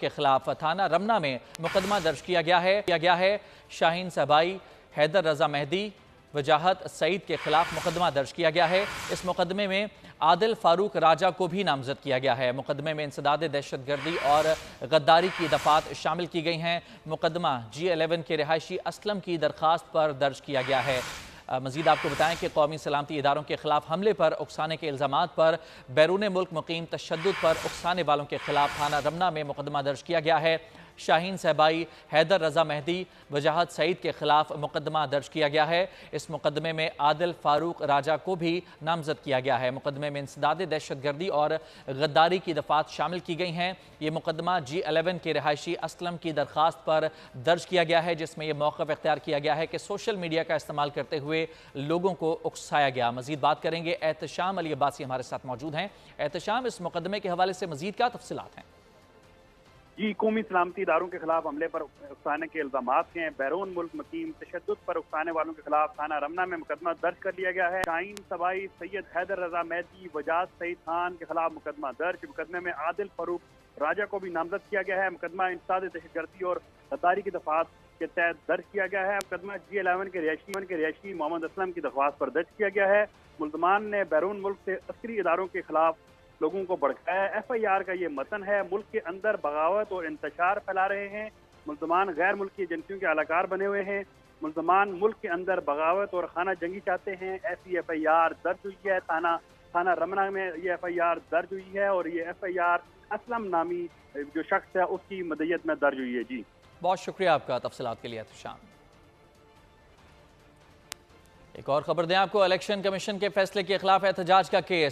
کے خلاف تھانہ رمنا میں مقدمہ درج کیا گیا ہے شاہین صبائی، حیدر رضا مہدی، وجاہت سعید کے خلاف مقدمہ درج کیا گیا ہے۔ اس مقدمے میں عادل فاروق راجہ کو بھی نامزد کیا گیا ہے۔ مقدمے میں انسداد دہشت گردی اور غداری کی دفعات شامل کی گئی ہیں۔ مقدمہ G11 کے رہائشی اسلم کی درخواست پر درج کیا گیا ہے۔ مزید آپ کو بتائیں کہ قومی سلامتی اداروں کے خلاف حملے پر اکسانے کے الزامات پر بیرون ملک مقیم تشدد پر اکسانے والوں کے خلاف تھانہ رمنا میں مقدمہ درج کیا گیا ہے۔ شاہین صبائی، حیدر رضا مہدی، وجاہت سعید کے خلاف مقدمہ درج کیا گیا ہے۔ اس مقدمے میں عادل فاروق راجہ کو بھی نامزد کیا گیا ہے۔ مقدمے میں انسداد دہشت گردی اور غداری کی دفعات شامل کی گئی ہیں۔ یہ مقدمہ G11 کے رہائشی اسلم کی درخواست پر درج کیا گیا ہے، جس میں یہ موقف اختیار کیا گیا ہے کہ سوشل میڈیا کا استعمال کرتے ہوئے لوگوں کو اکسایا گیا۔ مزید بات کریں گے، احتشام علی عباسی ہمارے ساتھ موجود ہیں۔ احتشام، اس مقدمے کے حوالے سے مزید کیا تفصیلات ہیں؟ جی، قومی سلامتی اداروں کے خلاف حملے پر اکسانے کے الزامات ہیں۔ بیرون ملک مقیم تشدد پر اکسانے والوں کے خلاف تھانہ رمنا میں مقدمہ درج کر لیا گیا ہے۔ شاہین صبائی، سید حیدر رضا مہدی، وجاہت سعید خان کے خلاف مقدمہ درج۔ مقدمے میں عادل فاروق راجہ کو بھی نامزد کیا گیا ہے۔ مقدمہ انسداد دہشت گردی اور غداری کی دفعات کے تحت درج کیا گیا ہے۔ مقدمہ G11 کے رہائشی محمد اسلم کی درخواست پر درج کیا گیا ہے۔ ملزمان نے بیرون ملک سے عسکری اداروں کے خلاف لوگوں کو بھڑکایا ہے۔ FIR کا یہ متن ہے۔ ملک کے اندر بغاوت اور انتشار پھیلا رہے ہیں۔ ملزمان غیر ملکی ایجنسیوں کے اہلکار بنے ہوئے ہیں۔ ملزمان ملک کے اندر بغاوت اور خانہ جنگی چاہتے ہیں۔ ایسی FIR درج ہوئی ہے۔ تھانہ رمنا میں یہ FIR درج ہوئی ہے اور یہ FIR اسلم نامی جو شخص ہے اس کی مدعیت میں درج ہوئی ہے۔ جی، بہت شکریہ آپ کا تفصیلات کے لیے احتشام۔ ایک اور خبر دیں آپ کو، الیکشن کمیشن کے فیصلے کے خلاف احتجاج کا کیس